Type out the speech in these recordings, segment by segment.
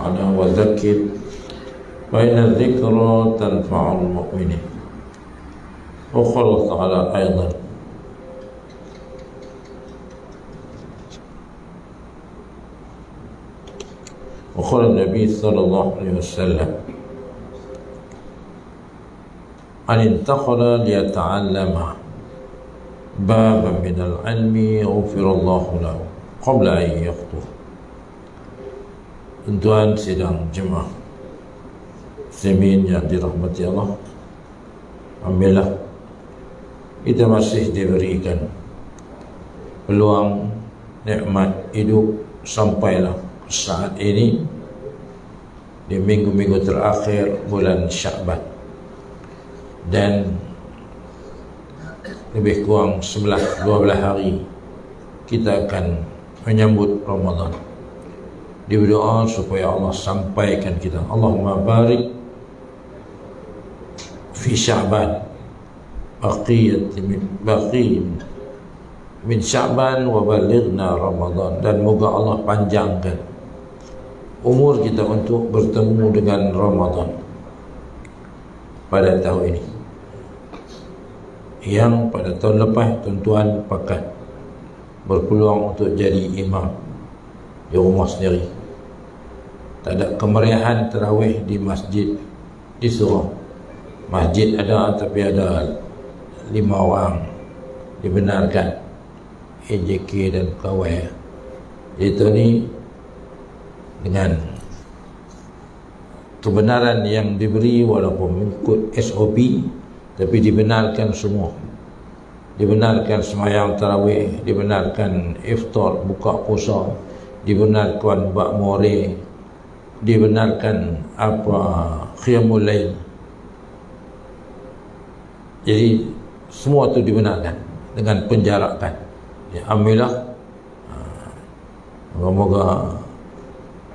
وانفعنا وذكر فإن الذكرى تنفع المؤمنين. وقال تعالى أيضا: وقال النبي صلى الله عليه وسلم: من انتقل ليتعلم بابا من العلم غفر الله له قبل أن يخطب. Tuan sidang jemaah muslimin yang dirahmati Allah, alhamdulillah kita masih diberikan peluang nikmat hidup sampailah saat ini di minggu-minggu terakhir bulan Sya'ban, dan lebih kurang 11-12 hari kita akan menyambut Ramadan. Di berdoa supaya Allah sampaikan kita, Allahumma barik fi Sya'ban baqiyat min Sya'ban wa balighna Ramadan, dan moga Allah panjangkan umur kita untuk bertemu dengan Ramadan pada tahun ini, yang pada tahun lepas tuan-tuan pakat berpeluang untuk jadi imam di rumah sendiri. Tak ada kemeriahan tarawih di masjid di surau. Masjid ada, tapi ada 5 orang dibenarkan, AJK dan kawan. Itu ni dengan kebenaran yang diberi walaupun mengikut SOP, tapi dibenarkan semua. Dibenarkan semayang tarawih, dibenarkan iftar buka puasa, dibenarkan bak more, dibenarkan qiyamul lail. Jadi semua itu dibenarkan dengan penjarakan. Ya, alhamdulillah, moga-moga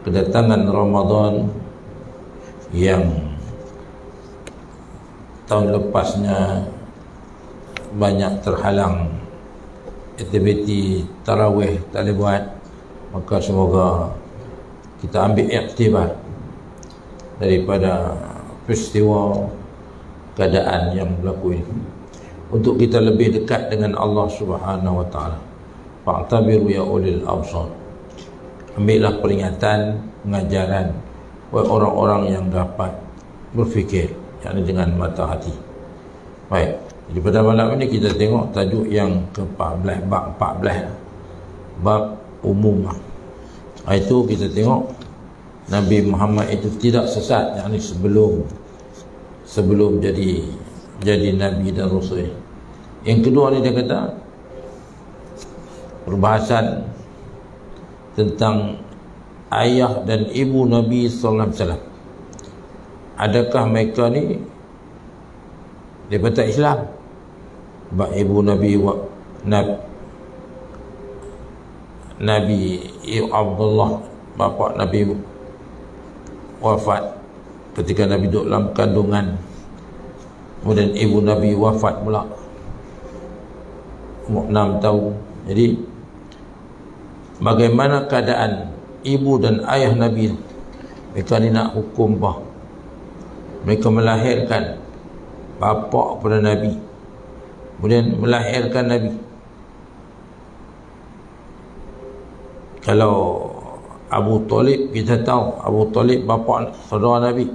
kedatangan Ramadan yang tahun lepasnya banyak terhalang aktiviti tarawih tak boleh buat, maka semoga kita ambil iktibar daripada peristiwa keadaan yang berlaku ini untuk kita lebih dekat dengan Allah Subhanahu wa taala. Fa'tabiru ya ulil absar. Ambillah peringatan, pengajaran buat orang-orang yang dapat berfikir, yakni dengan mata hati. Baik, jadi pada malam ini kita tengok tajuk yang ke-14, bab 14, bab umum. Itu kita tengok Nabi Muhammad itu tidak sesat, yakni sebelum jadi Nabi dan Rasul. Yang kedua ni dia kata perbahasan tentang ayah dan ibu Nabi sallallahu alaihi wasallam. Adakah mereka ni daripada Islam? Sebab ibu Nabi Nabi Abdullah, bapa Nabi wafat ketika Nabi duduk dalam kandungan. Kemudian ibu Nabi wafat pula umur 6 tahun. Jadi bagaimana keadaan ibu dan ayah Nabi? Mereka ni nak hukum apa? Mereka melahirkan bapa pada Nabi, kemudian melahirkan Nabi. Kalau Abu Talib, kita tahu Abu Talib bapa saudara Nabi,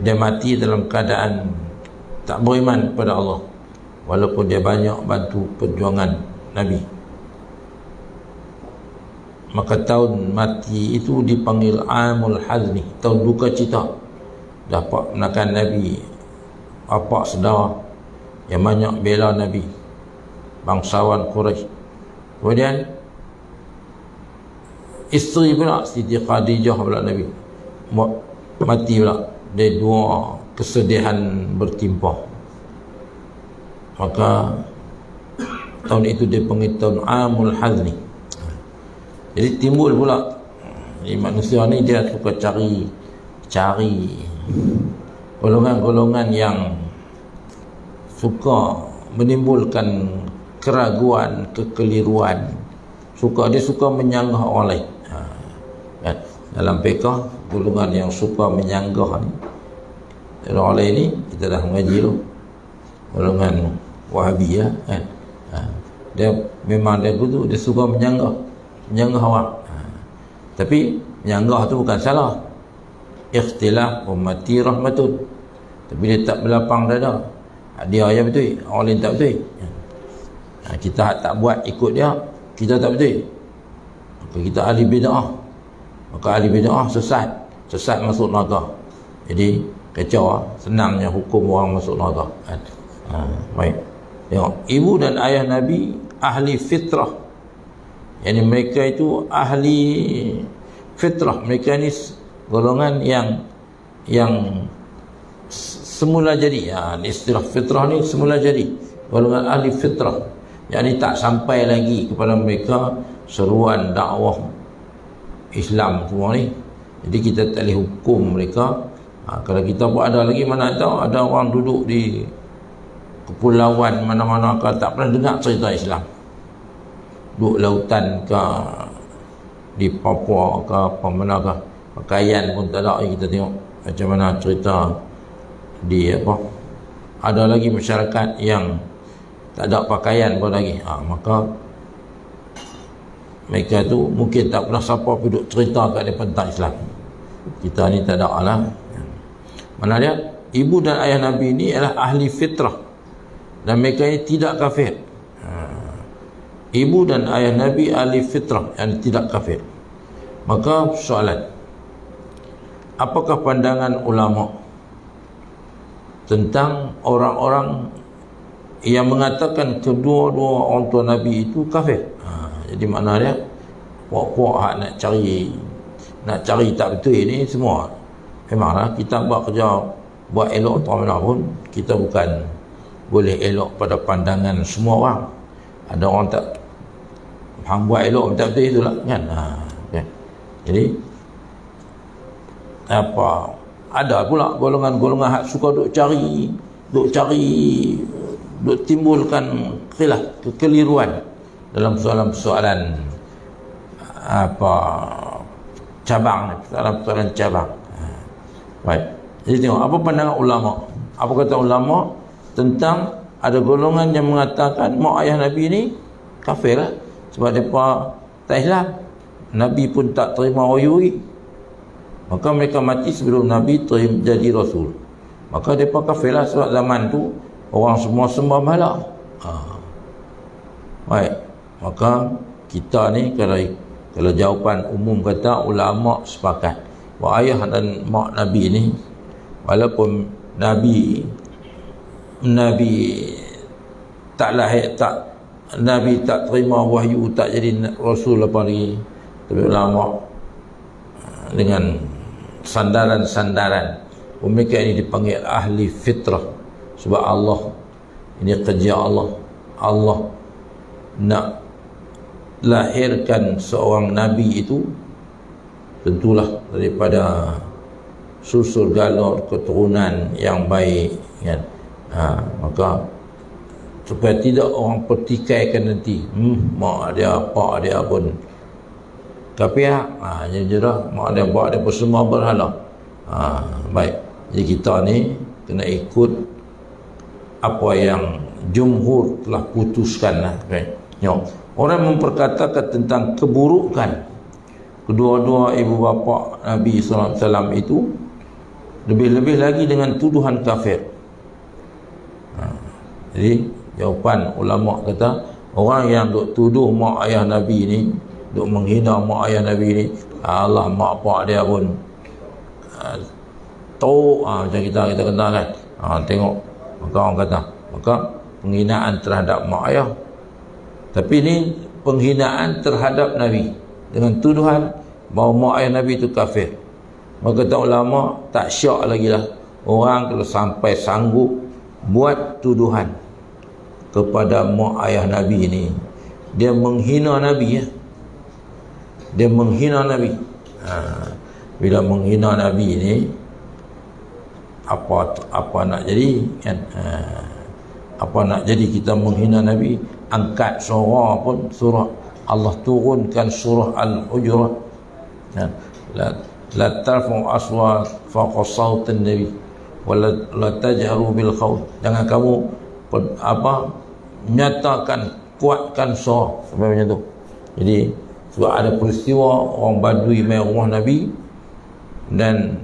dia mati dalam keadaan tak beriman kepada Allah, walaupun dia banyak bantu perjuangan Nabi. Maka tahun mati itu dipanggil Amul Hazni, tahun duka cita. Dapat menakan Nabi, bapa saudara yang banyak bela Nabi, bangsawan Quraisy. Kemudian isteri pula, Siti Khadijah pula Nabi mati pula. Dia dua kesedihan bertimpah. Maka tahun itu dipanggil tahun Amul Hazni. Jadi timbul pula, manusia ni dia suka cari golongan-golongan yang suka menimbulkan keraguan, kekeliruan. Dia suka menyanggah orang lain. dalam fiqh golongan yang suka menyanggah ni, orang lain ni kita dah mengaji tu, golongan Wahabiyah kan. Dia memang dia suka menyanggah orang. Tapi menyanggah tu bukan salah. Ikhtilaf ummati rahmatun. Tapi dia tak berlapang dada. Dia yang betul, orang lain tak betul. Kita tak buat ikut dia, kita tak betul. Maka kita ahli bid'ah. Maka ahli bid'ah sesat masuk neraka. Jadi kacau, senangnya hukum orang masuk neraka. Baik. Tengok, ibu dan ayah Nabi ahli fitrah. Yani mereka itu ahli fitrah. Mereka ni golongan yang semula jadi. Istilah fitrah ni semula jadi. Golongan ahli fitrah. Yani tak sampai lagi kepada mereka seruan dakwah Islam semua ni. Jadi kita tak boleh hukum mereka. Kalau kita pun ada lagi, mana tahu ada orang duduk di kepulauan mana-mana ke tak pernah dengar cerita Islam, duduk lautan ke di Papua ke apa mana ke, pakaian pun tak ada. Kita tengok macam mana cerita di apa, ada lagi masyarakat yang tak ada pakaian pun lagi. Maka mereka tu mungkin tak pernah siapa duduk cerita kat dia tentang Islam. Kita ni tak ada lah. Mana dia, ibu dan ayah Nabi ni adalah ahli fitrah dan mereka ini tidak kafir. Ibu dan ayah Nabi ahli fitrah yang tidak kafir. Maka soalan, apakah pandangan ulama tentang orang-orang yang mengatakan kedua-dua orang tua Nabi itu kafir? Jadi makna dia puak-puak nak cari tak betul ni semua. Memanglah kita buat kerja, buat elok atau mana pun, kita bukan boleh elok pada pandangan semua orang. Ada orang tak hang buat elok tak betul itulah kan. Okay. Jadi apa, ada pula golongan-golongan hak suka duk timbulkan khilaf, kekeliruan dalam soalan-soalan apa cabang, soalan-soalan cabang. Baik. Jadi tengok apa pandangan ulama. Apa kata ulama tentang ada golongan yang mengatakan mak ayah Nabi ni kafir lah, sebab mereka tak Islam. Nabi pun tak terima wahyu lagi. Maka mereka mati sebelum Nabi jadi Rasul. Maka mereka kafir lah, sebab zaman tu orang semua sembah berhala. Baik. Maka kita ni kalau jawapan umum kata ulama sepakat bahawa ayah dan mak Nabi ni, walaupun Nabi tak lahir, Nabi tak terima wahyu, tak jadi Rasul apa lagi, tapi ulama dengan sandaran-sandaran mereka ini dipanggil ahli fitrah. Sebab Allah, ini kerja Allah nak lahirkan seorang Nabi itu tentulah daripada susul galur keturunan yang baik kan. Maka supaya tidak orang pertikaikan nanti, mak dia, pak dia pun kafir, jadi mak dia, pak dia pun semua berhala. Baik, jadi kita ni kena ikut apa yang jumhur telah putuskan lah. Orang memperkatakan tentang keburukan kedua-dua ibu bapa Nabi SAW itu, lebih-lebih lagi dengan tuduhan kafir. Jadi jawapan ulama kata, orang yang duk tuduh mak ayah Nabi ni, duk menghina mak ayah Nabi ni, Allah mak pak dia pun tahu, macam kita kenal kan. Tengok, maka orang kata, maka penghinaan terhadap mak ayah. Tapi ni penghinaan terhadap Nabi dengan tuduhan bahawa mak ayah Nabi itu kafir. Maka kata ulama, tak syak lagi lah orang kalau sampai sanggup buat tuduhan kepada mak ayah Nabi ni. Dia menghina Nabi ya. Dia menghina Nabi. Bila menghina Nabi ni, apa nak jadi kan? Apa nak jadi kita menghina Nabi? Angkat surah pun, surah Allah turunkan surah Al-Hujurat, la tarfa'u aswat fawqa sautin nabi wala la tajharu bil qaul. Jangan kamu menyatakan, kuatkan suara sampai macam tu. Jadi sebab ada peristiwa orang Badui mai rumah Nabi dan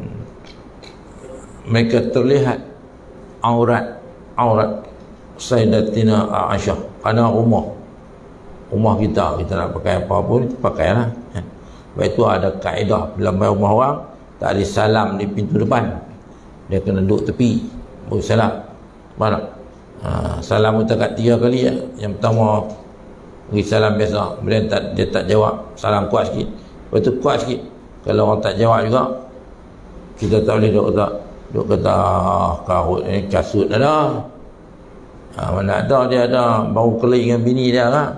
mereka terlihat aurat Sayyidatina Aisyah kerana rumah kita nak pakai apa pun pakailah. Sebab itu ada kaedah bila mai rumah orang tak ada salam di pintu depan, dia kena duduk tepi baru salam. Mana salam kita kat 3 kali ya. Yang pertama beri salam biasa, kemudian dia tak jawab, salam kuat sikit, lepas tu kuat sikit. Kalau orang tak jawab juga, kita tak boleh duduk kata karut ni kasut dah. Mana ada dia ada bau keli dengan bini dia lah,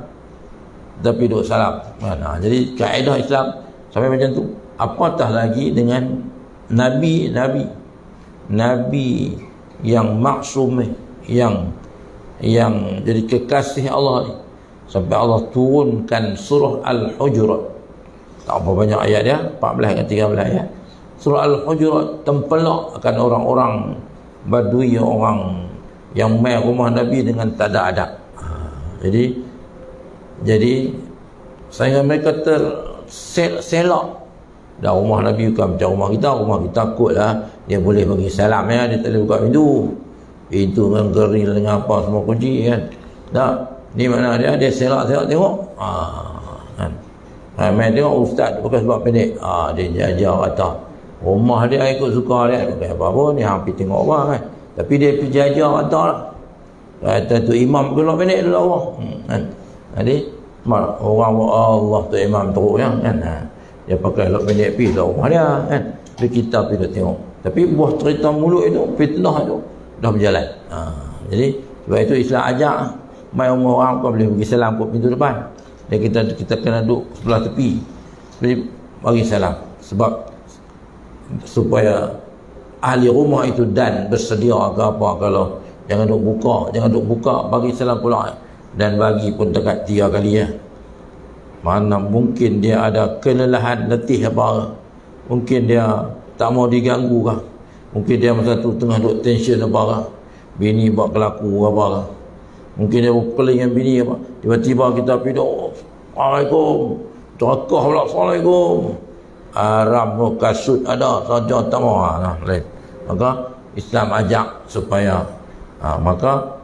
tapi duduk salam. Jadi kaedah Islam sampai macam tu. Apatah lagi dengan Nabi yang maksum, yang jadi kekasih Allah ni, sampai Allah turunkan surah Al-Hujurat. Tak apa banyak ayat dia, 14 ke 13 ayat. Surah Al-Hujurat tempelak akan orang-orang Badui, orang yang mai rumah Nabi dengan tak ada adab. Jadi sehingga mereka terselak. Dah rumah Nabi bukan macam rumah kita takutlah dia boleh bagi salam ya, dia tak boleh buka pintu dengan geril dengan apa semua kunci kan. Tak, ni mana dia selak tengok kan. Main tengok ustaz pakai sebab pendek, dia jajar kata rumah dia ikut suka dia, bukan apa-apa ni hampir tengok orang kan, tapi dia pergi jajar kata lah, kata tu imam pakai sebab pendek dulu Allah kan. Jadi orang Allah tu imam teruk kan, dia pakai lok pendek pergi lah rumah dia kan. Dia kita pergi tengok, tapi buah cerita mulut itu, fitnah itu dah berjalan. Jadi sebab itu Islam ajak mai rumah orang kau boleh bagi salam kat pintu depan, dan kita kena duduk sebelah tepi, jadi bagi salam, sebab supaya ahli rumah itu dan bersedia ke apa, kalau jangan duk buka bagi salam pula, dan bagi pun dekat 3 kali ya. Mana mungkin dia ada kelelahan, letih apa, mungkin dia tak mau diganggu kah, mungkin dia masa tu tengah duk tension apa kah, bini buat kelaku apa kah, mungkin dia berkeling dengan bini apa, tiba-tiba kita pergi duk Assalamualaikum, terakah pula Assalamualaikum, Arab kasut ada saja tak mau lain. Maka Islam ajak supaya maka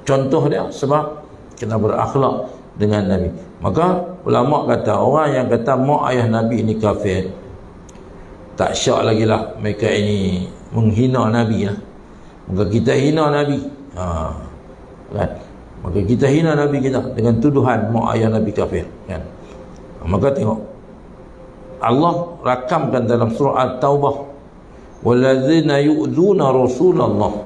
contoh dia sebab kena berakhlak dengan Nabi. Maka ulama kata orang yang kata mak ayah Nabi ini kafir, tak syak lagi lah mereka ini menghina Nabi lah. Maka kita hina Nabi kan? Maka kita hina Nabi kita dengan tuduhan mak ayah Nabi kafir kan? Maka tengok Allah rakamkan dalam surah At-Taubah, wallazina yu'dzuna Rasulullah,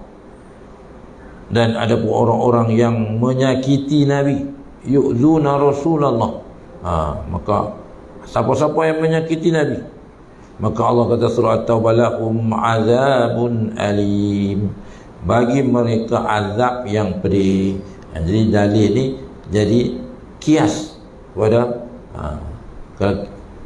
dan ada pun orang-orang yang menyakiti Nabi, yu'dzuna Rasulullah. Maka siapa-siapa yang menyakiti Nabi, maka Allah kata surah At-Taubah, lahum azabun alim, bagi mereka azab yang pedih. Jadi dalil ni jadi kias kepada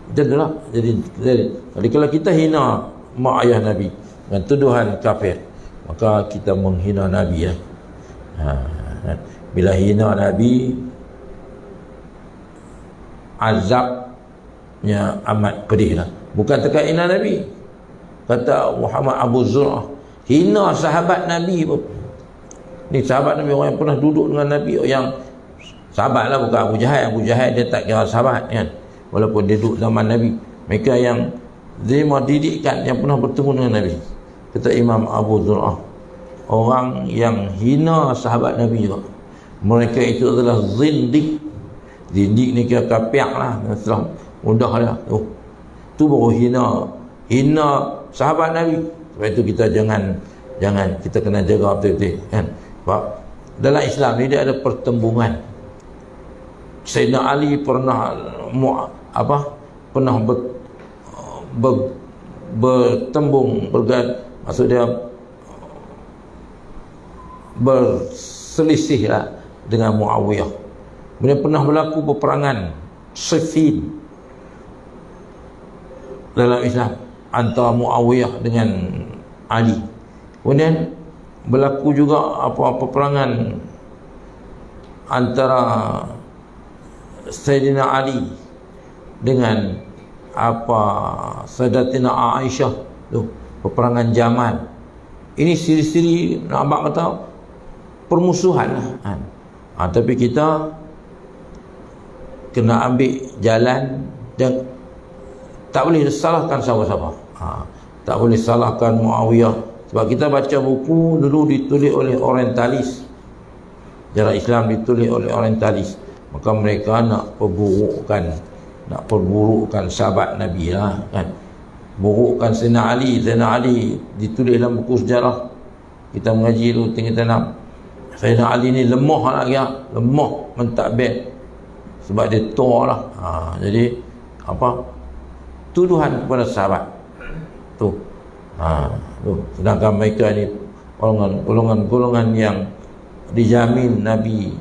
jadilah jadi kalau kita hina mak ayah Nabi dengan tuduhan kafir, maka kita menghina Nabi ya. Bila hina Nabi, azabnya amat pedih lah. Bukan tekan hina Nabi, kata Muhammad Abu Zur'ah, hina sahabat Nabi pun. Ni sahabat Nabi, orang yang pernah duduk dengan Nabi, yang sahabat lah, bukan Abu Jahal. Abu Jahal dia tak kira sahabat kan, walaupun dia duduk zaman Nabi. Mereka yang zima didikan, yang pernah bertemu dengan Nabi. Kata Imam Abu Zur'ah, orang yang hina sahabat Nabi juga, mereka itu adalah zindik. Zindik ni kira kapiak lah, setelah mudah lah. Tu baru hina sahabat Nabi. Sebab itu kita jangan kita kena jaga betul-betul kan. Sebab dalam Islam ni dia ada pertembungan. Sayyidina Ali pernah bertembung, maksud dia berselisih lah dengan Muawiyah. Kemudian pernah berlaku peperangan Siffin. dalam Islam antara Muawiyah dengan Ali. Kemudian berlaku juga apa peperangan antara Sayyidina Ali dengan Sayyidatina Aisyah tu, peperangan Jamal. Ini siri-siri nampak kata permusuhan lah. Tapi kita kena ambil jalan dan tak boleh salahkan siapa-siapa. Tak boleh salahkan Muawiyah, sebab kita baca buku dulu ditulis oleh orientalis, sejarah Islam ditulis oleh orientalis, maka mereka nak perburukkan sahabat Nabi lah kan, burukkan Sayyidina Ali ditulis dalam buku sejarah kita mengaji tu tinggi tanam. Sayyidina Ali ni lemah lah dia, lemah mentadbir sebab dia tua lah. Jadi tuduhan kepada sahabat tu. Sedangkan mereka ni golongan yang dijamin Nabi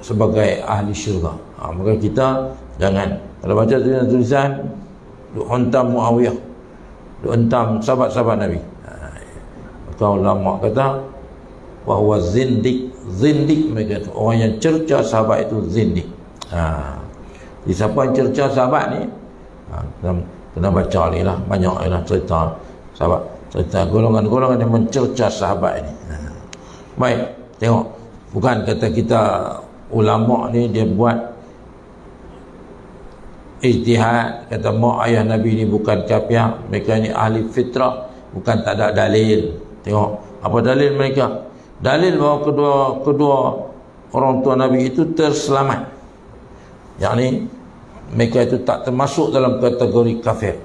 sebagai ahli syurga. Maka kita jangan, kalau baca tulisan duk hentam Muawiyah, duk hentam sahabat-sahabat Nabi, maka ulama kata bahawa zindik mereka tu, orang yang cerca sahabat itu zindik. Jadi siapa yang cerca sahabat ni, kena baca ni lah, banyak lah cerita sahabat, cerita golongan-golongan yang mencerca sahabat ini. Baik, tengok, bukan kata kita ulama ni dia buat ijtihad, kata mak ayah Nabi ni bukan kafir, mereka ni ahli fitrah, bukan tak ada dalil. Tengok apa dalil mereka. Dalil bahawa kedua orang tua Nabi itu terselamat, yakni mereka itu tak termasuk dalam kategori kafir.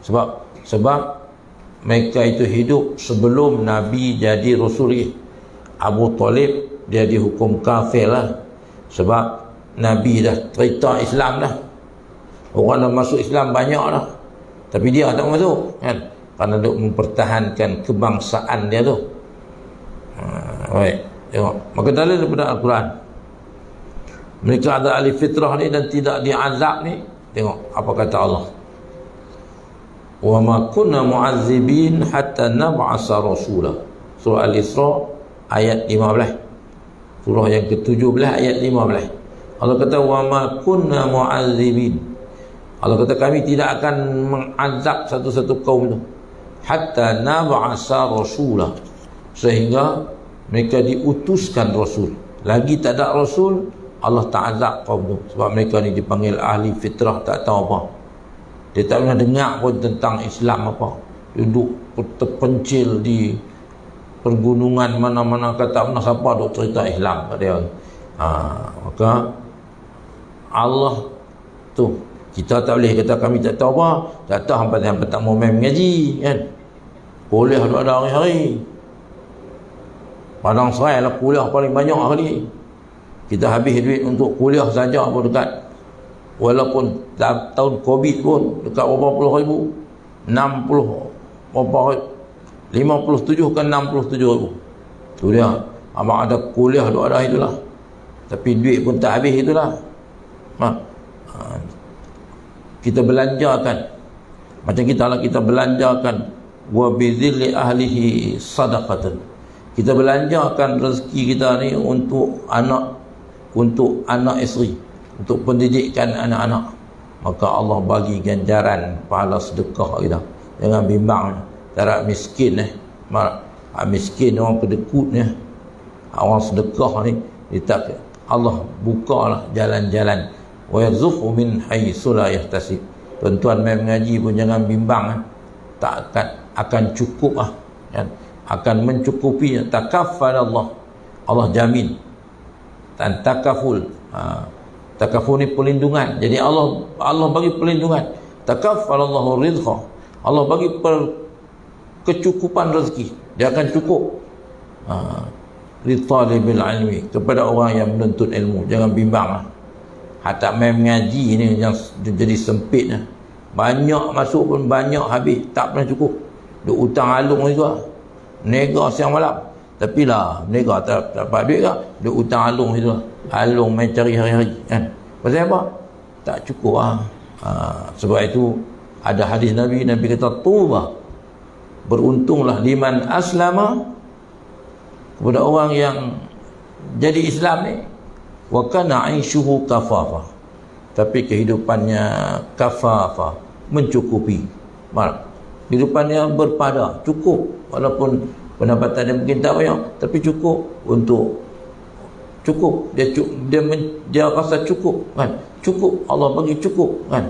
Sebab mereka itu hidup sebelum Nabi jadi Rasul. Abu Talib dia dihukum kafir lah, sebab Nabi dah cerita Islam dah, orang dah masuk Islam banyak dah, tapi dia tak masuk kan, kerana dia mempertahankan kebangsaan dia tu. Baik, tengok, maka dalil daripada Al-Quran mereka ada ahli fitrah ni dan tidak diazab ni. Tengok apa kata Allah, wa ma kunna mu'azzibin hatta nab'asa rasula. Surah Al-Isra ayat 15, surah yang ke-17 ayat 15. Allah kata wa ma kunna mu'azzibin, Allah kata kami tidak akan mengazab satu-satu kaum itu hatta nab'asa rasula, sehingga mereka diutuskan Rasul. Lagi tak ada Rasul, Allah tak azab kaum tu, sebab mereka ni dipanggil ahli fitrah, tak tahu apa, dia tak pernah dengar pun tentang Islam apa, duduk terpencil di pergunungan mana-mana, kata pernah siapa duk cerita Islam kat dia. Maka Allah tu, kita tak boleh kata kami tak tahu apa, tak tahu hampa tak mau main mengaji kan, kuliah ada hari-hari. Padang Serai lah kuliah paling banyak kali. Kita habis duit untuk kuliah saja pun dekat, walaupun tahun Covid pun dekat berapa puluh ribu, 60 berapa 57 ke 67 ribu. Tu dia, abang ada kuliah duk ada itulah, tapi duit pun tak habis itulah. Kita belanjakan macam kita belanjakan wa bizilli ahlihi sadaqatan, kita belanjakan rezeki kita ni untuk anak isteri, untuk pendidikan anak-anak, maka Allah bagi ganjaran pahala sedekah kita. Jangan bimbang darab miskin miskin orang kedekut ni, orang sedekah ni Allah bukalah jalan-jalan, wa yarzuqhu min haitsu la yahtasib. Tuan-tuan main mengaji pun jangan bimbang, tak akan cukup kan, akan mencukupi. Takaffal Allah jamin, dan takaful takaful ni perlindungan. Jadi Allah bagi perlindungan. Takaffal Allahu rizqa, Allah bagi kecukupan rezeki, dia akan cukup li talibil ilmi, kepada orang yang menuntut ilmu. Jangan bimbang hatta main mengaji ni yang jadi sempit banyak masuk pun banyak habis, tak pernah cukup. Duk hutang alung juga, nega siang malam, tapi lah nega tak dapat duit ke, duk hutang alung itu, alung main cari hari-hari kan. Pasal apa? Tak cukup sebab itu Ada hadis Nabi kata tuba, beruntunglah liman aslama, kepada orang yang jadi Islam ni, wa kana aishuhu kafafa, tapi kehidupannya kafafa, mencukupi. Kehidupannya berpada, cukup, walaupun pendapatannya mungkin tak banyak, tapi cukup untuk cukup. Dia rasa cukup kan, cukup, Allah bagi cukup kan.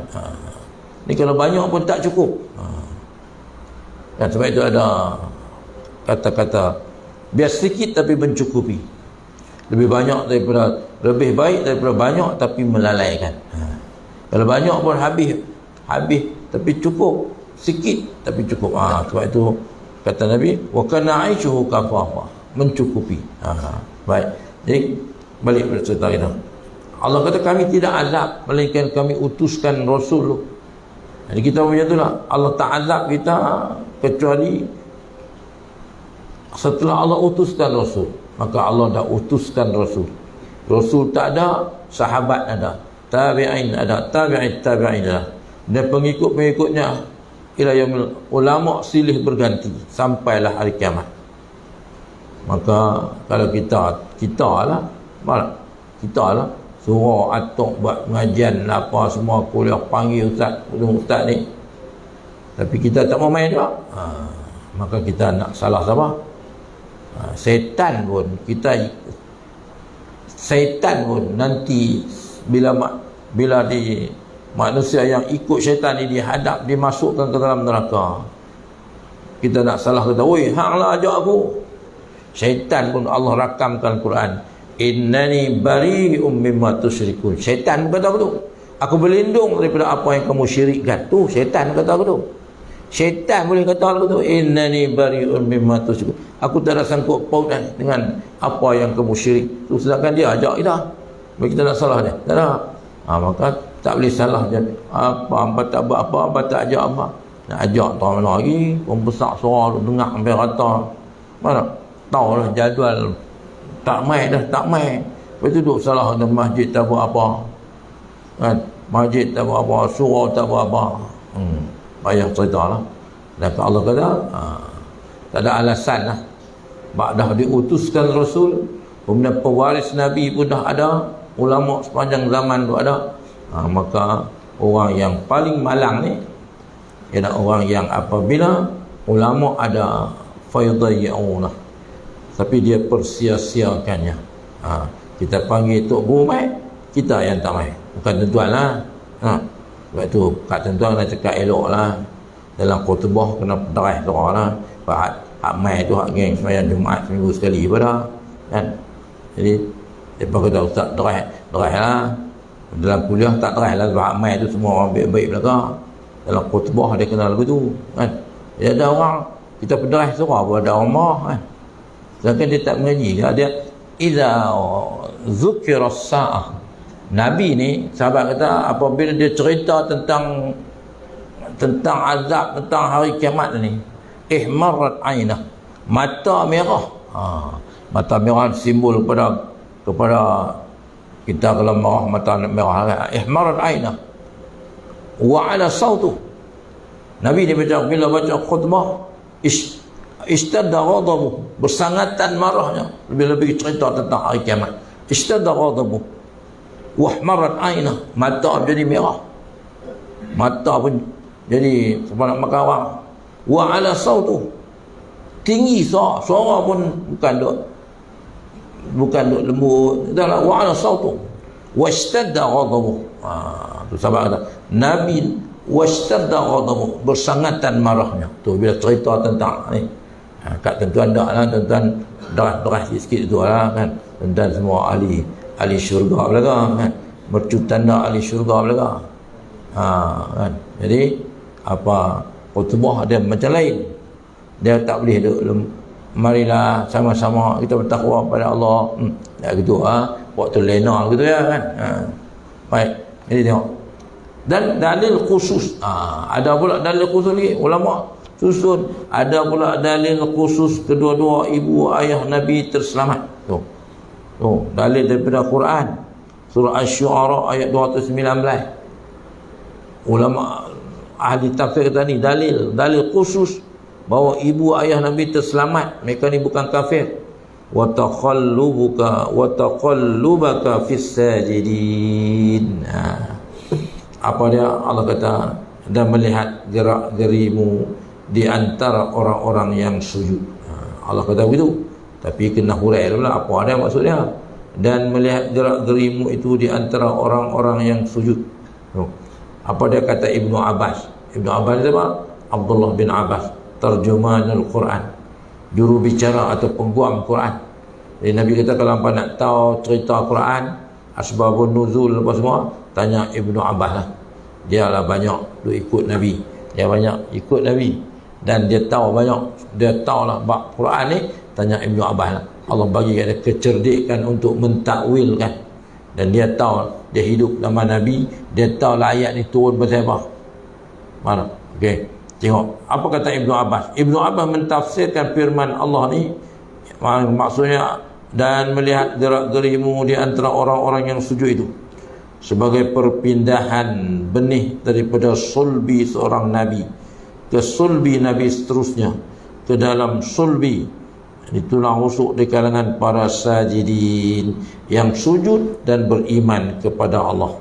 Ni kalau banyak pun tak cukup. Dan sebab itu ada kata-kata biar sedikit tapi mencukupi, lebih baik daripada banyak tapi melalaikan. Kalau banyak pun habis tapi cukup, sikit tapi cukup. Sebab itu kata Nabi, wa kana aishuhu kafafa, mencukupi. Baik, jadi balik pada cerita kita. Allah kata kami tidak azab melainkan kami utuskan Rasul. Jadi kita macam itulah, Allah tak azab kita kecuali setelah Allah utuskan Rasul. Maka Allah dah utuskan Rasul. Rasul tak ada, sahabat ada, tabi'in ada, tabi'in ada, dan pengikut-pengikutnya ila yaumil, ulama silih berganti sampailah hari kiamat. Maka kalau kita lah suruh atok buat pengajian apa semua, kuliah, panggil ustaz ni, tapi kita tak mau main juga, maka kita nak salah siapa? Setan pun nanti bila di manusia yang ikut syaitan ni dihadap, dimasukkan ke dalam neraka, kita nak salah kata, oi hanglah ajak aku. Syaitan pun Allah rakamkan Quran, innani bari'um mimma tusyrikun. Syaitan kata aku tu, aku berlindung daripada apa yang kamu syirikkan. Tu syaitan kata aku tu. Syaitan boleh kata aku tu, innani bari'un mimma tusyrikun, aku tak ada sangkut paut dengan apa yang kamu syirik tu. Sedangkan dia ajak kita, bagi kita nak salah dia, tak ada. Maka tak boleh salah je. Apa tak buat apa tak ajak apa. Nak ajak tahu mana lagi, pembesar suara tu dengar sampai rata. Mana tahu lah jadual, tak mai. Lepas tu duduk salah dengan masjid tak buat apa kan, masjid tak buat apa, surau tak buat apa. Payah cerita lah. Dan Allah kata tak ada alasan lah. Dah diutuskan Rasul, kemudian pewaris Nabi pun dah ada, ulama sepanjang zaman tu ada. Maka orang yang paling malang ni ialah orang yang apabila ulama ada fayudayyauna, tapi dia persia-siakannya. Kita panggil Tok Guru mai, kita yang tak mai, bukan tuan lah. Sebab tu kat tuan nak cakap elok lah, dalam khutbah kena pedaih doa lah. Hak mai tu hak geng sembahyang Jumaat seminggu sekali pada kan. Jadi depa kata ustaz derai lah. Dalam kuliah tak derai lah, sebab hak mai tu semua orang baik-baik belaka. Dalam khutbah dia kenal lagu tu kan. Dia ada orang kita pedaih surah pun ada rumah kan. Sedangkan dia tak mengaji. Dia idza zukira as-sa'ah, Nabi ni sahabat kata apabila dia cerita tentang azab, tentang hari kiamat ni, ihmarrat ainah, mata merah. Mata merah simbol kepada kita kalau marah mata merah. Ihmarrat ainah wa ala sautu, Nabi dia baca, bila baca khutbah ishtadda ghadabu, bersangatan marahnya, lebih-lebih cerita tentang hari kiamat. Ishtadda ghadabu wahmarat ainah, mata jadi merah, mata pun jadi seperti nak makan orang. Wa ala sautu, tinggi suara pun bukan duk lembut, dah wa ala sautu washtadda ghadabu. Tu sahabat kata Nabi washtadda ghadabu, bersangatan marahnya. Tu bila cerita tentang ni, kat tuan dak lah, tuan darah sikit tu lah kan, dan semua ahli syurga belaka kan, mercu tanda ahli syurga belaka. Kan, jadi apa khutbah dia macam lain, dia tak boleh duduk marilah sama-sama kita bertakwa pada Allah gitu waktu lena gitu ya kan. Baik, jadi tengok. Dan dalil khusus, ada pula dalil khusus lagi, ulama susun ada pula dalil khusus kedua-dua ibu ayah Nabi terselamat. Tu dalil daripada Quran, surah Asy-Syu'ara ayat 219. Ulama ahli tafsir kata ni dalil khusus bahawa ibu ayah Nabi terselamat, mereka ni bukan kafir. Wa taqallubaka fis sajidin. Apa dia? Allah kata, dan melihat gerak-gerimu di antara orang-orang yang sujud. Allah kata begitu. Tapi kena hurai dulu lah apa ada maksudnya. Dan melihat gerak-gerimu itu di antara orang-orang yang sujud. Apa dia kata Ibnu Abbas? Ibnu Abbas itu apa? Abdullah bin Abbas, terjemahanul Quran, juru bicara atau pengguam Quran. Jadi Nabi kata kalau hampa nak tahu cerita Quran, asbabun nuzul apa semua, tanya Ibnu Abbas lah. Dia lah banyak tu ikut Nabi. Dia banyak ikut Nabi dan dia tahu banyak. Dia tahu lah bab Quran ni, tanya Ibnu Abbas lah. Allah bagi dia kecerdikan untuk mentakwilkan. Dan dia tahu, dia hidup zaman Nabi, dia tahu lah ayat ni turun pasal apa. Mana? Okey. Tengok apa kata Ibnu Abbas. Ibnu Abbas mentafsirkan firman Allah ni, maksudnya dan melihat gerak-gerimu di antara orang-orang yang sujud itu sebagai perpindahan benih daripada sulbi seorang nabi ke sulbi nabi seterusnya, ke dalam sulbi di tulang rusuk di kalangan para sajidin yang sujud dan beriman kepada Allah.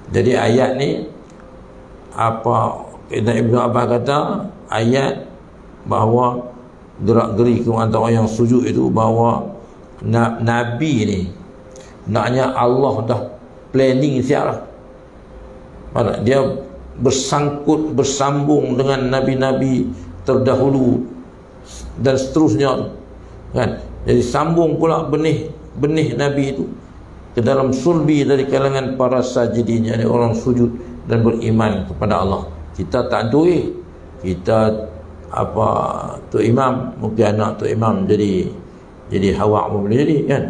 Jadi ayat ni apa Ibn Abbas kata, ayat bahawa gerak-geri ke antara orang yang sujud itu, bahawa Nabi ni naknya Allah dah planning siap lah. Dia bersambung dengan nabi-nabi terdahulu dan seterusnya kan. Jadi sambung pula benih Nabi itu ke dalam sulbi dari kalangan para sajidin, yakni orang sujud dan beriman kepada Allah. Kita tak duit, kita apa Tok Imam, mungkin anak Tok Imam jadi hawak pun boleh jadi kan.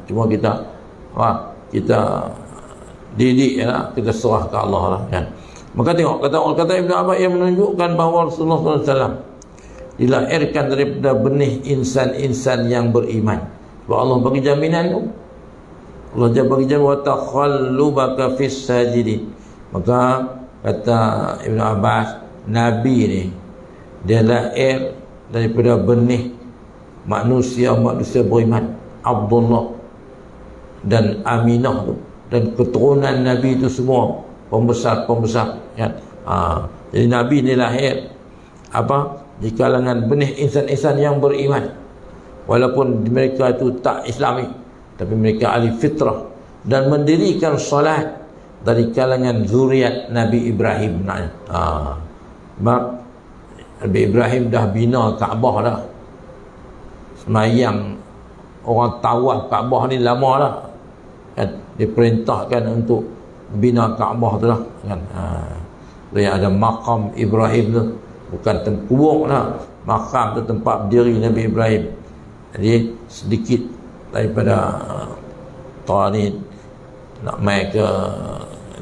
Cuma kita didik lah, kita serah ke Allah lah kan. Maka tengok kata Ibn Abbas yang menunjukkan bahawa Rasulullah SAW dilahirkan daripada benih insan-insan yang beriman. Sebab Allah bagi jaminan tu. Allah bagi jaminan wa takhallubaka fis sajidin. Maka kata Ibn Abbas, Nabi ni dia lahir daripada benih manusia beriman, Abdullah dan Aminah tu, dan keturunan Nabi itu semua pembesar kan. Jadi Nabi ni lahir di kalangan benih insan-insan yang beriman, walaupun mereka itu tak Islami, tapi mereka ahli fitrah dan mendirikan solat dari kalangan zuriat Nabi Ibrahim. Nabi Ibrahim dah bina Kaabah dah, semayang orang tawaf Kaabah ni lama dah kan. Diperintahkan untuk bina Kaabah tu lah kan. Dia ada makam Ibrahim tu, bukan kubur lah, makam tu tempat berdiri Nabi Ibrahim. Jadi sedikit daripada ni nak mai ke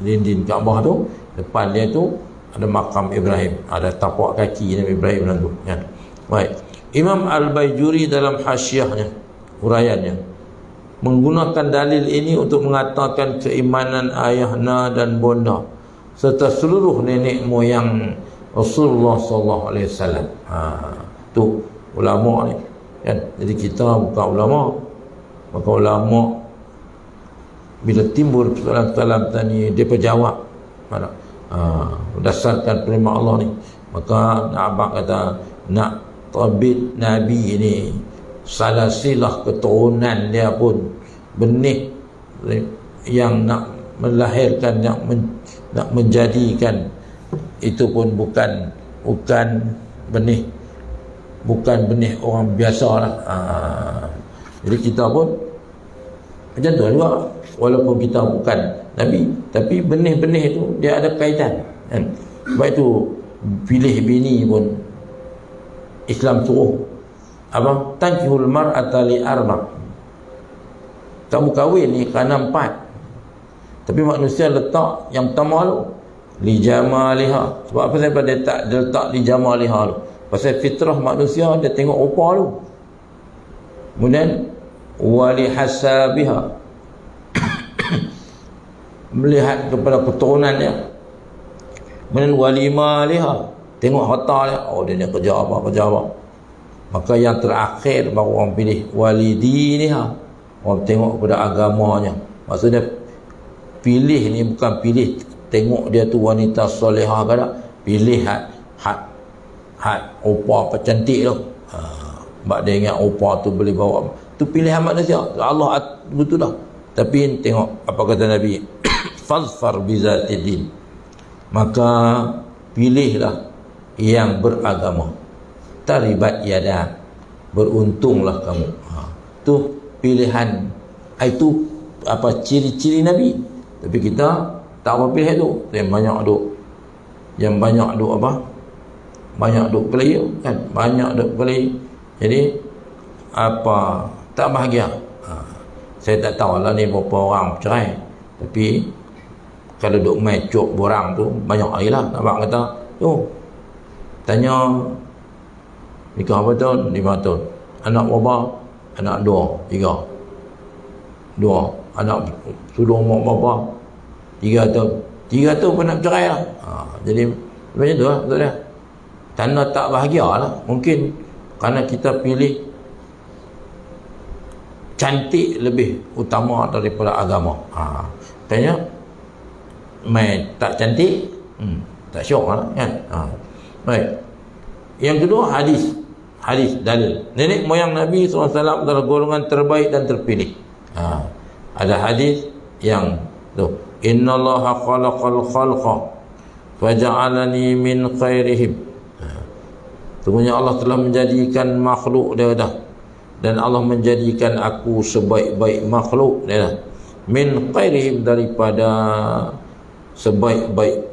dinding Kaabah tu, depan dia tu ada makam Ibrahim, ada tapak kaki Nabi Ibrahim dalam tu kan. Baik, Imam Al-Baijuri dalam hasyiahnya, huraiannya, menggunakan dalil ini untuk mengatakan keimanan ayahna dan bonda serta seluruh nenek moyang Rasulullah SAW. Tu ulama ni kan. Jadi kita bukan ulama, maka ulama bila timbul persoalan-persoalan tadi, dia berjawab berdasarkan firman Allah ni. Maka Abang kata nak tabit Nabi ini, salasilah keturunan dia pun benih yang nak melahirkan, nak menjadikan, itu pun bukan benih orang biasa lah. Jadi kita pun macam tu juga, walaupun kita bukan Nabi, tapi benih-benih itu dia ada kaitan kan. Sebab itu pilih bini pun Islam suruh tankihul mar'ata li arba'. Kamu kahwin ni kerana 4. Tapi manusia letak yang pertama tu li jamaliha. Sebab apa sebab dia tak letak li jamaliha tu? Pasal fitrah manusia dia tengok rupa tu. Kemudian wali hasabiha, melihat kepada keturunannya. Kemudian walima liha, tengok harta dia, oh dia ni kerja apa. Maka yang terakhir baru orang pilih walidi liha, orang tengok kepada agamanya. Maksudnya pilih ni bukan pilih tengok dia tu wanita solehah ke tak, pilih had opah apa cantik tu. Sebab dia ingat opah tu boleh bawa, tu pilihan manusia, Allah betul dah. Tapi tengok apa kata Nabi, fazfar bizatidin, maka pilihlah yang beragama, taribat yada, beruntunglah kamu. Tu pilihan, itu apa ciri-ciri Nabi. Tapi kita tak apa pilih tu, yang banyak duk apa, banyak duk player kan, banyak duk play, jadi apa tak bahagia. Saya tak tahu lah ni berapa orang bercerai, tapi kalau duk main cok borang tu banyak lagi lah. Nampak kata tu tanya nikah berapa tahun? 5 tahun. Anak berapa? Anak 2, 3 anak sudah umur berapa? 3 tahun. 3 tahun pun nak bercerai lah. Jadi macam tu lah betul dia. Tanda tak bahagia lah. Mungkin kerana kita pilih cantik lebih utama daripada agama. Tanya main tak cantik, tak syok lah kan. Baik. Yang kedua, hadis dalil. Nenek moyang Nabi SAW adalah golongan terbaik dan terpilih. Ada hadis yang tu, innallaha khalaqal khalqa faja'alani min khairihim. Sesungguhnya Allah telah menjadikan makhluk dia dah, dan Allah menjadikan aku sebaik-baik makhluk dia dah. Min khairihim, daripada sebaik-baik,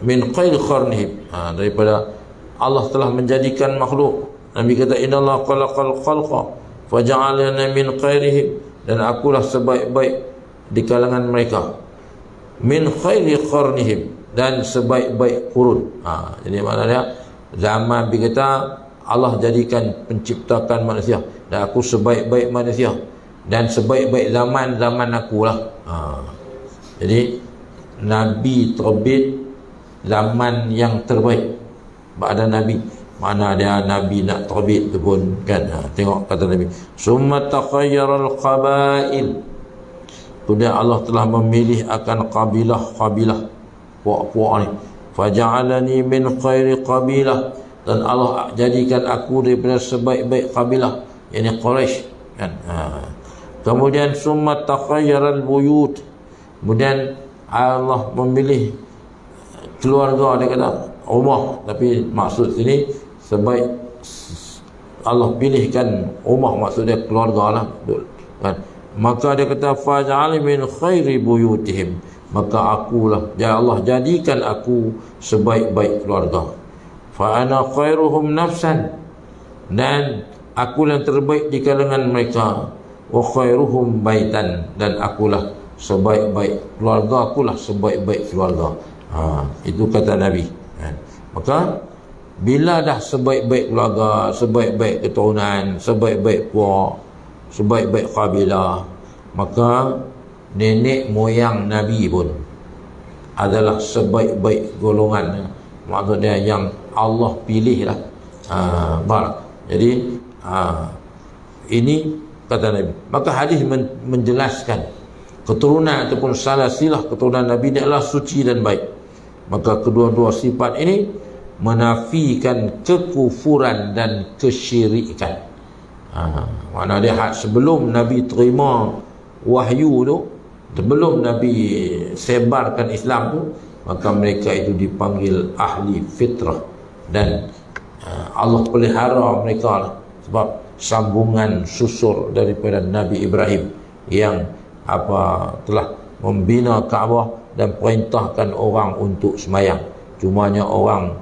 min khair qarnihim, daripada Allah telah menjadikan makhluk. Nabi kata innallaha khalaqal khalqa faja'alana min khairihim, dan akulah sebaik-baik di kalangan mereka. Min khairi qarnihim, dan sebaik-baik kurun. Jadi maknanya zaman Nabi kata Allah jadikan penciptakan manusia, dan aku sebaik-baik manusia, dan sebaik-baik zaman akulah. Jadi Nabi terbit zaman yang terbaik. Ba'da Nabi, mana ada Nabi nak terbit tu pun kan. Tengok kata Nabi, summa takhayyaral qabail, kemudian Allah telah memilih akan kabilah puak-puak ni. Faja'alani min khairi qabilah, dan Allah jadikan aku daripada sebaik-baik kabilah, yakni Quraisy kan. Kemudian summa takhayyaral buyut, kemudian Allah memilih keluarga, dia kata rumah, tapi maksud sini sebaik Allah pilihkan rumah, maksud dia keluarga lah kan. Maka dia kata faj'al min khairi buyutihim, maka akulah, ya Allah jadikan aku sebaik-baik keluarga. Fa ana khairuhum nafsan, dan aku yang terbaik di kalangan mereka. Wa khairuhum baitan, dan akulah sebaik-baik keluarga, akulah sebaik-baik keluarga. Itu kata Nabi. Maka bila dah sebaik-baik keluarga, sebaik-baik keturunan, sebaik-baik puak, sebaik-baik kabilah, maka nenek moyang Nabi pun adalah sebaik-baik golongan. Maksudnya yang Allah pilih lah. Jadi ini kata Nabi. Maka hadis menjelaskan keturunan ataupun silsilah keturunan Nabi ini adalah suci dan baik. Maka kedua-dua sifat ini menafikan kekufuran dan kesyirikan. Mana dia sebelum Nabi terima wahyu tu, sebelum Nabi sebarkan Islam tu, maka mereka itu dipanggil ahli fitrah, dan Allah pelihara mereka lah, sebab sambungan susur daripada Nabi Ibrahim yang telah membina Kaabah dan perintahkan orang untuk semayang. Cumanya orang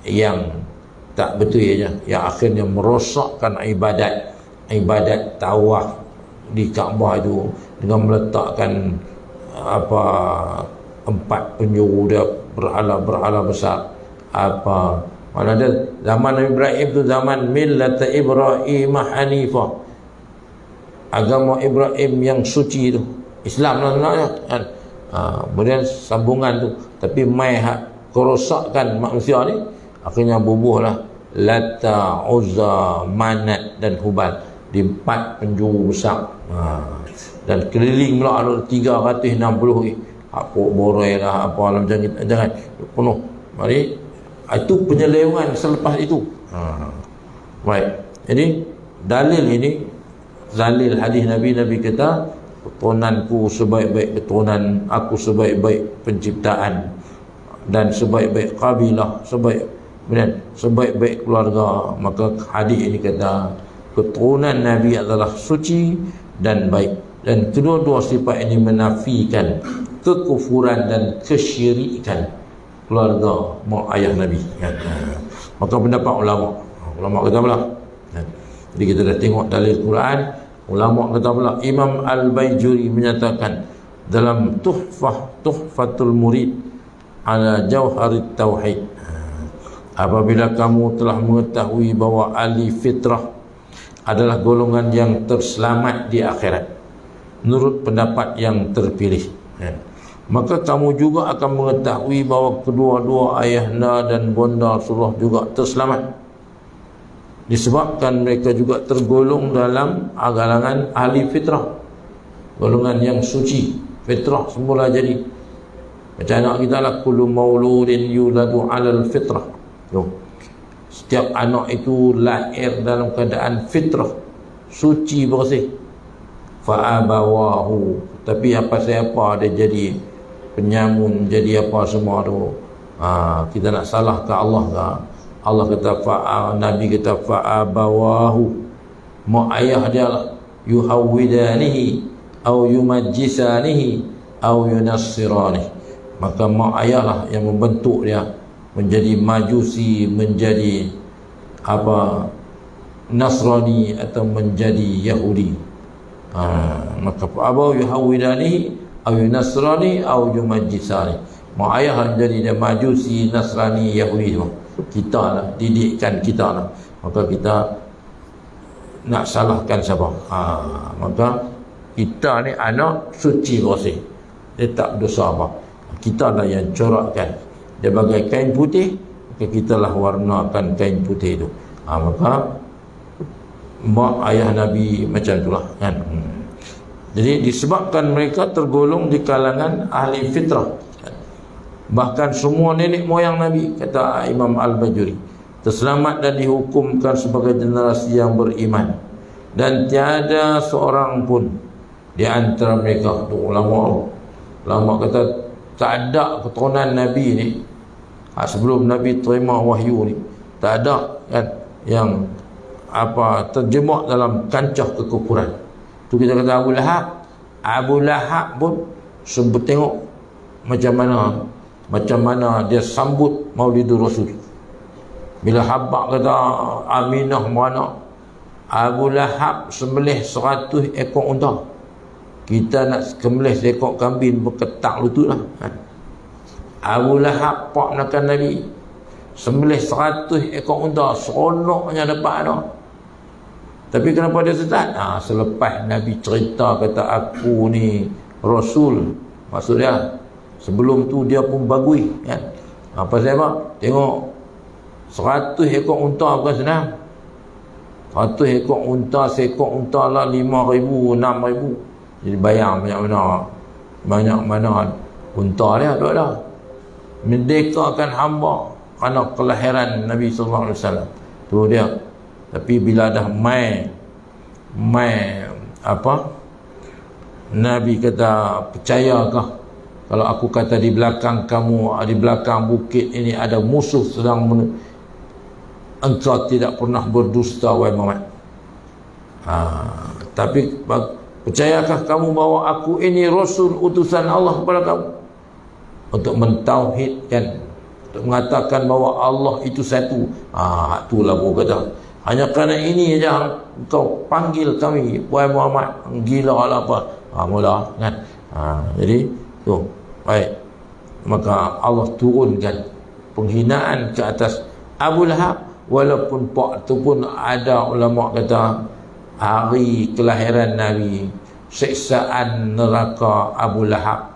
yang tak betul aja, yang akhirnya merosakkan ibadat tawaf di Kaabah itu dengan meletakkan 4 penjuru dia berhala besar. Mana ada zaman Nabi Ibrahim tu zaman millata Ibrahim hanifah, agama Ibrahim yang suci tu, Islam lah sebenarnya kan. Kemudian sambungan tu, tapi mai kerosakkan manusia ni, akhirnya bubuhlah Lata, Uzza, Manat dan Hubal di 4 penjuru besar. Dan keliling pula ada 360 apa borai lah, apa macam ni, jangan penuh. Mari itu penyelewengan selepas itu. Baik. Jadi dalil ini, dalil hadis Nabi kata, keturunanku sebaik-baik keturunan, aku sebaik-baik penciptaan, dan sebaik-baik kabilah, sebaik-baik keluarga. Maka hadis ini kata keturunan Nabi adalah suci dan baik, dan kedua-dua sifat ini menafikan kekufuran dan kesyirikan keluarga mak ayah Nabi. Maka pendapat ulama kata pula, jadi kita dah tengok dalil Quran. Ulama kata pula, Imam Al-Baijuri menyatakan dalam Tuhfatul Murid ala Jauharit Tauhid, apabila kamu telah mengetahui bahawa ahli fitrah adalah golongan yang terselamat di akhirat menurut pendapat yang terpilih, maka kamu juga akan mengetahui bahawa kedua-dua ayahanda dan bonda Rasulullah juga terselamat, disebabkan mereka juga tergolong dalam kalangan ahli fitrah, golongan yang suci, fitrah semula jadi. Macam anak kita lah, kullu mauludin yuladu alal fitrah. Setiap anak itu lahir dalam keadaan fitrah, suci, bersih. Fa'abawahu, tapi apa siapa dia jadi penyamun, jadi apa semua tu, kita nak salah ke Allah ke? Allah kata Nabi kata fa'abawahu, mak ayah dia lah, yuhawwidanihi au yumajjisanihi au yunassiranihi, maka mak ayah lah yang membentuk dia menjadi majusi, menjadi Nasrani atau menjadi Yahudi. Maka fa'abawahu yuhawwidanihi au yunassirani au yumajjisani, mak ayah lah menjadi dia majusi, Nasrani, Yahudi tu. Kita lah, didikkan kita lah, maka kita nak salahkan siapa? Maka kita ni anak suci bersih, dia tak dosa apa. Kita lah yang corakkan dia bagai kain putih, maka kita lah warnakan kain putih itu. Maka mak ayah Nabi macam itulah kan. Jadi disebabkan mereka tergolong di kalangan ahli fitrah, bahkan semua nenek moyang Nabi, kata Imam Al-Bajuri, terselamat dan dihukumkan sebagai generasi yang beriman, dan tiada seorang pun di antara mereka, tu ulama kata tak ada keturunan Nabi ni, sebelum Nabi terima wahyu ni, tak ada kan yang terjebak dalam kancah kekufuran. Tu kita kata Abu Lahab pun sebut, tengok macam mana dia sambut Maulidur Rasul. Bila Habak kata Aminah beranak, Abu Lahab sembelih 100 ekor unta. Kita nak sembelih seekor kambing berketak lutut lah. Abu Lahab pak nakan Nabi sembelih 100 ekor unta, seronoknya dapat anak. Tapi kenapa dia sesat? Selepas Nabi cerita kata aku ni Rasul, maksudnya sebelum tu dia pun bagui kan. Pasal apa? Tengok 100 ekor unta bukan senang. 100 ekor unta, seekor unta lah 5,000, 6,000. Jadi bayang banyak mana unta dia tu ada. Merdekakan hamba kerana kelahiran Nabi sallallahu alaihi wasallam. Tu dia. Tapi bila dah mai Nabi kata, percayakah kalau aku kata di belakang kamu, di belakang bukit ini ada musuh sedang engkau tidak pernah berdusta wahai Muhammad. Tapi percayakah kamu bahawa aku ini Rasul utusan Allah kepada kamu untuk mentauhidkan, untuk mengatakan bahawa Allah itu satu. Itulah aku kata, hanya kerana ini saja engkau panggil kami wahai Muhammad, gila lah apa. Mula kan. Jadi tu baik, maka Allah turunkan penghinaan ke atas Abu Lahab. Walaupun pak tu pun ada ulama kata hari kelahiran Nabi, siksaan neraka Abu Lahab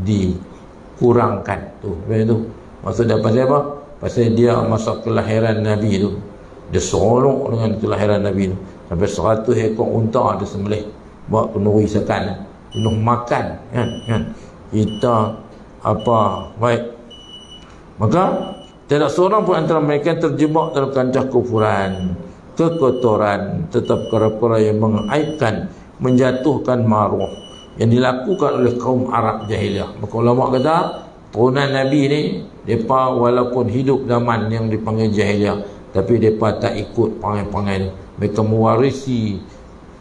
dikurangkan tu. Maksud dia pasal apa? Pasal dia masa kelahiran Nabi tu, dia seronok dengan kelahiran Nabi tu, sampai 100 ekor unta dia sembelih, buat kenduri sekan, penuh makan, kan kita apa baik. Maka tidak seorang pun antara mereka yang terjebak dalam kancah kufuran, kekotoran, tetap perkara yang mengaibkan, menjatuhkan maruah yang dilakukan oleh kaum Arab jahiliah. Maka ulama kata turunan Nabi ni, mereka walaupun hidup zaman yang dipanggil jahiliah, tapi mereka tak ikut perangai-perangai ni. Mereka mewarisi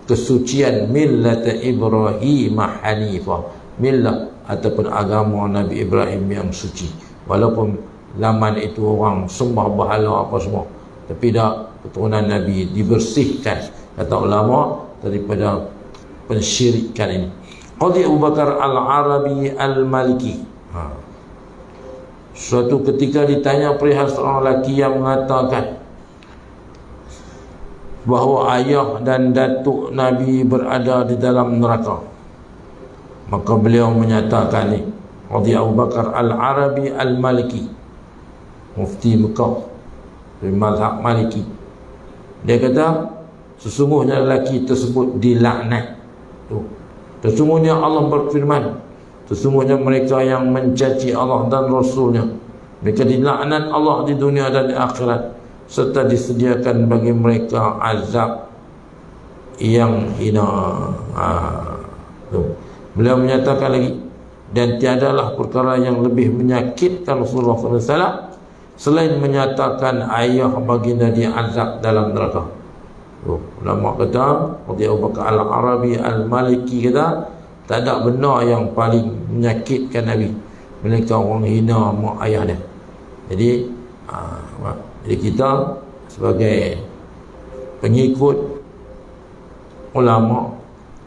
kesucian millat Ibrahim Hanifah, millat ataupun agama Nabi Ibrahim yang suci. Walaupun zaman itu orang sembah berhala apa semua, tapi dah keturunan Nabi dibersihkan, kata ulama, daripada pensyirikan ini. Qadi Abu Bakar Al-Arabi Al-Maliki, suatu ketika ditanya perihal seorang lelaki yang mengatakan bahawa ayah dan datuk Nabi berada di dalam neraka, maka beliau menyatakan ni, Qadi Abu Bakar Al-Arabi Al-Maliki, mufti Mekah dari mazhab Maliki, dia kata sesungguhnya lelaki tersebut dilaknat. Sesungguhnya Allah berfirman, sesungguhnya mereka yang mencaci Allah dan Rasulnya, mereka dilaknat Allah di dunia dan di akhirat, serta disediakan bagi mereka azab yang hina. Beliau menyatakan lagi, dan tiadalah perkara yang lebih menyakitkan Rasulullah SAW selain menyatakan ayah baginda diazab dalam neraka. Ulama kata, Qadi Abu Bakar Al-Arabi Al-Maliki kata, tak ada benda yang paling menyakitkan Nabi melainkan orang hina mak ayah dia. Jadi kita sebagai pengikut ulama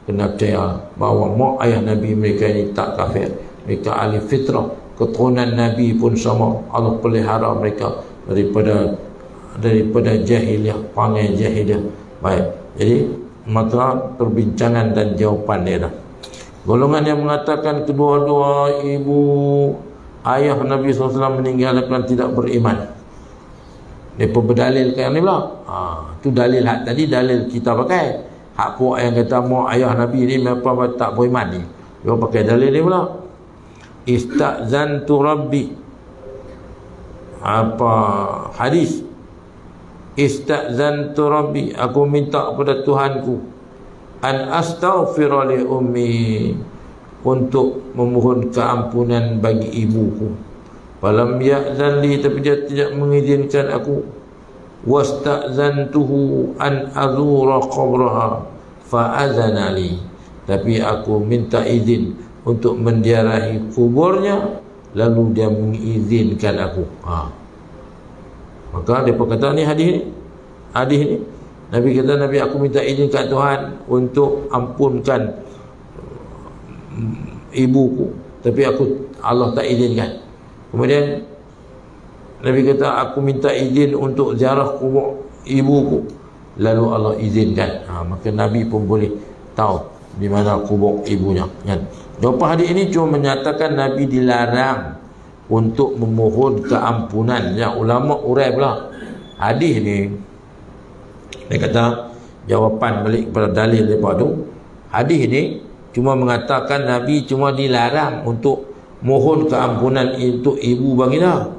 kena percaya bahawa mak ayah Nabi mereka ini tak kafir, mereka ahli fitrah, keturunan Nabi pun sama, Allah pelihara mereka daripada jahiliah, perangai jahiliah. Baik, jadi maka perbincangan dan jawapan dia dah. Golongan yang mengatakan kedua-dua ibu ayah Nabi SAW meninggalkan tidak beriman, mereka berdalilkan ni pula. Tu dalil hak tadi, dalil kita pakai. Hak puak yang kata mak ayah Nabi ni mereka tak beriman ni, dia pakai dalil ni pula. Istazantu Rabbi, apa hadis, istazantu Rabbi, aku minta kepada Tuhanku, an astaghfira li ummi, untuk memohon keampunan bagi ibuku. Falam ya'zan li, tapi dia tidak mengizinkan aku. Wasta'zantuhu an azura qabraha fa'azana li, tapi aku minta izin untuk menziarahi kuburnya, lalu dia mengizinkan aku. Maka dia kata ni hadis ni Nabi kata, Nabi aku minta izin kat Tuhan untuk ampunkan ibuku, tapi Allah tak izinkan. Kemudian Nabi kata aku minta izin untuk ziarah kubur ibuku, lalu Allah izinkan. Maka Nabi pun boleh tahu di mana kubur ibunya, kan? Jawapan hadis ini cuma menyatakan Nabi dilarang untuk memohon keampunan. Yang ulama urai pula hadis ni, dia kata jawapan balik kepada dalil daripada tu, hadis ni cuma mengatakan Nabi cuma dilarang untuk mohon keampunan untuk ibu baginda.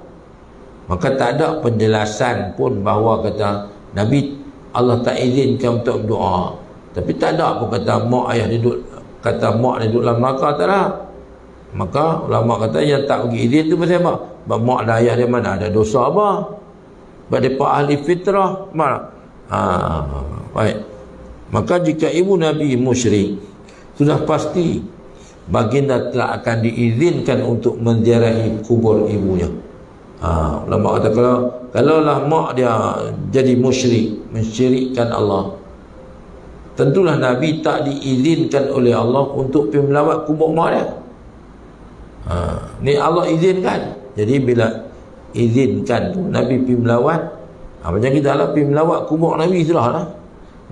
Maka tak ada penjelasan pun bahawa kata Nabi Allah tak izinkan untuk berdoa. Tapi tak ada pun kata mak ayah dia duduk, kata mak dia duduk dalam neraka, tak ada. Maka ulama kata yang tak bagi izin tu pasal apa? Sebab mak dan ayah dia mana ada dosa apa? Sebab mereka ahli fitrah. Mana? Baik. Maka jika ibu Nabi musyrik, sudah pasti baginda telah akan diizinkan untuk menziarahi kubur ibunya. Ulama kata kalaulah mak dia jadi musyrik, mensyirikkan Allah, tentulah Nabi tak diizinkan oleh Allah untuk pergi melawat kubur mak dia. Ni Allah izinkan. Jadi bila izinkan tu Nabi pergi melawat, macam kita lah pergi melawat kubur Nabi sudah lah.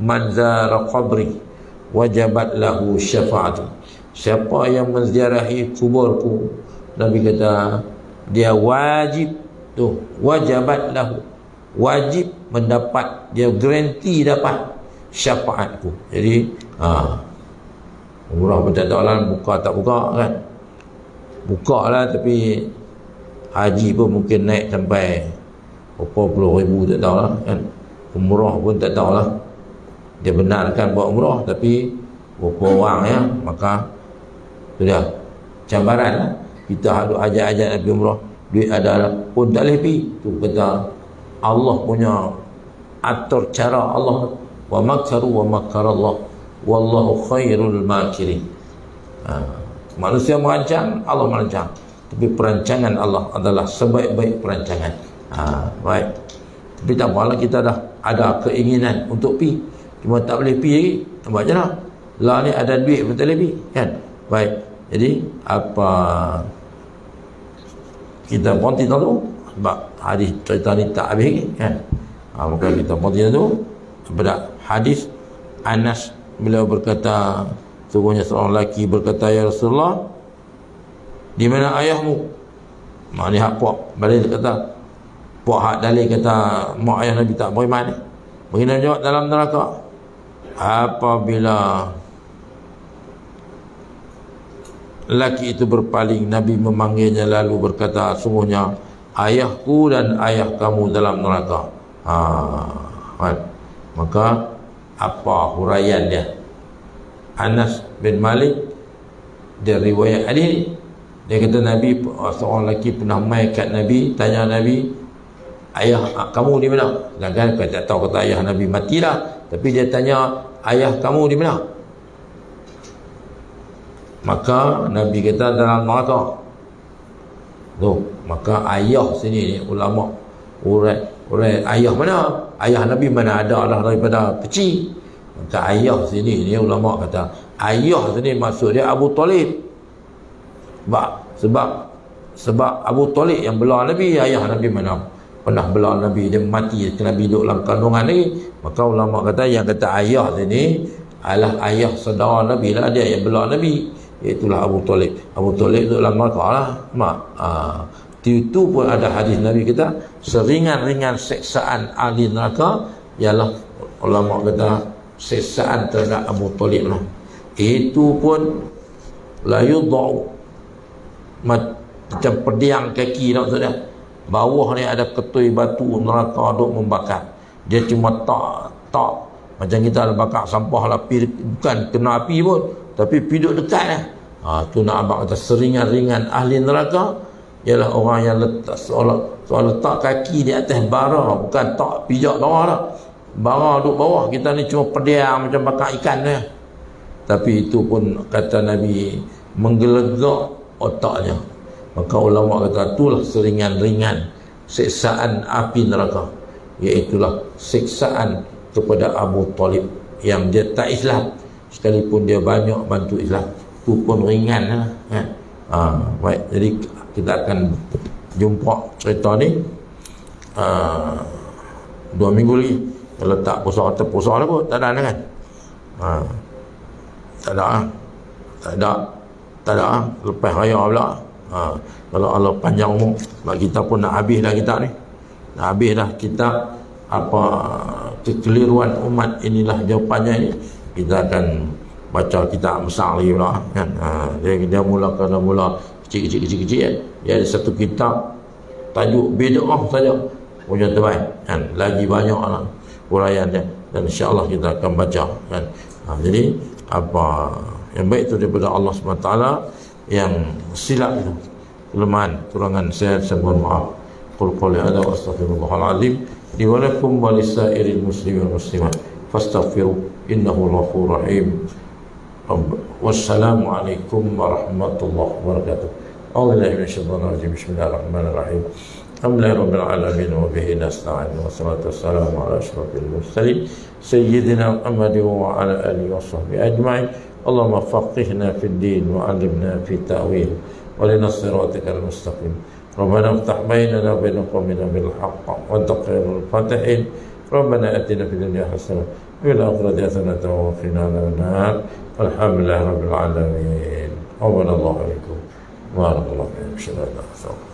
Man zara qabri wajabat lahu syafa'atu. siapa yang menziarahi kuburku, Nabi kata dia wajib tu, wajabat lahu, wajib mendapat, dia garanti dapat syafaatku. Jadi umrah pun tak tahu lah buka tak buka kan, buka lah, tapi haji pun mungkin naik sampai berapa puluh ribu tak tahu lah kan. Umrah pun tak tahu lah, dia benarkan buat umrah tapi berapa orang ya, maka sudah cabaran lah. Kita harus ajak-ajak Nabi umrah, duit ada pun tak boleh pergi. Tu kata Allah punya atur cara Allah, wa makaru wa makarallah wallahu khairul makirin. Manusia merancang, Allah merancang, tapi perancangan Allah adalah sebaik-baik perancangan. Baik, tapi tak apalah, kita dah ada keinginan untuk pergi, cuma tak boleh pergi lagi. Nampak je lah ni ada duit pun tak boleh pergi kan. Baik, jadi apa kita berhenti dulu sebab hadis cerita ni tak habis lagi kan. Maka kita berhenti dulu pada hadis Anas, beliau berkata, sungguhnya seorang lelaki berkata, ya Rasulullah, di mana ayahmu? Mak ni hak puak balik kata, puak hak dalil kata mak ayah Nabi tak beriman. Bagi Nabi jawab, dalam neraka. Apabila lelaki itu berpaling, Nabi memanggilnya lalu berkata, sungguhnya ayahku dan ayah kamu dalam neraka. Maka apa huraian dia? Anas bin Malik dia riwayat hadis ni, dia kata Nabi, seorang lelaki pernah mai kat Nabi, tanya Nabi, ayah kamu di mana? Sedangkan dia tak tahu, kata ayah Nabi mati dah, tapi dia tanya ayah kamu di mana? Maka Nabi kata dalam neraka. Tu, maka ayah sini ni ulama urai ayah mana? Ayah Nabi mana ada lah daripada kecil. Maka ayah sini ni ulama kata ayah sini maksud dia Abu Talib. Sebab Abu Talib yang belah Nabi, ayah Nabi mana pernah belah Nabi, dia mati, Nabi duduk dalam kandungan lagi. Maka ulama kata yang kata ayah sini adalah ayah saudara Nabi lah, dia yang belah Nabi, itulah Abu Talib. Abu Talib duduk dalam neraka lah. Itu pun ada hadis Nabi kita, seringan-ringan seksaan ahli neraka ialah, ulama kata, seksaan terhadap Abu Talib lah. Itu pun la yudau, macam pediang kaki tak maksudnya. Bawah ni ada ketui batu neraka duk membakar. Dia cuma tak macam kita ada bakar sampah lah, bukan kena api pun, tapi pergi duduk dekat lah. Tu nak abang kata seringan-ringan ahli neraka ialah orang yang letak soal letak kaki di atas bara, bukan tak pijak bawah lah. Bara duduk bawah, kita ni cuma pediang macam bakar ikan dia. Tapi itu pun kata Nabi menggelegak otaknya. Maka ulama kata itulah seringan-ringan siksaan api neraka, iaitulah siksaan kepada Abu Talib yang dia tak Islam, sekalipun dia banyak bantu Islam, itu pun ringan lah kan. Baik, jadi kita akan jumpa cerita ni 2 minggu lagi. Kalau tak puasa atau puasa lah pun tak ada kan. Tak ada lepas raya pula. Kalau Allah panjang umur, sebab kita pun nak habis dah kita ni, nak habis dah kita apa kekeliruan umat, inilah jawapannya ni. Kita akan baca kitab besar lagi pula kan. Dia mula kecil-kecil kan. Dia ada satu kitab tajuk bid'ah saja punya terbaik kan, lagi banyak lah huraian dia, dan insya-Allah kita akan baca kan. Jadi apa yang baik itu daripada Allah SWT, yang silap itu, kelemahan, kurangan saya mohon maaf. Qul qawli hadza wa astaghfirullahal azim li wa lakum wa lisairil muslimin wal muslimat fastaghfiru innahu ghafurur rahim. Wassalamualaikum warahmatullahi wabarakatuh. A'udzubillahi minasyaitonir rajim. Bismillahirrahmanirrahim. Alhamdulillahi rabbil alamin wa bihi nasta'in wa salatu wassalamu ala asyrafil mursalin sayyidina Muhammad wa ala alihi wa sahbihi ajma'in. Allahumma faqihna fid din wa 'allimna fit ta'wil wa lina siratikal mustaqim. Rabbana iftah bainana wa bain qawmina bil haqq wa anta khairul fatihin. Rabbana atina fid dunya hasanah wa fil akhirati hasanah wa qina adzaban nar. Alhamdulillahirabbil alamin. Awwalallahu alaikum. Barakallahu fiikum.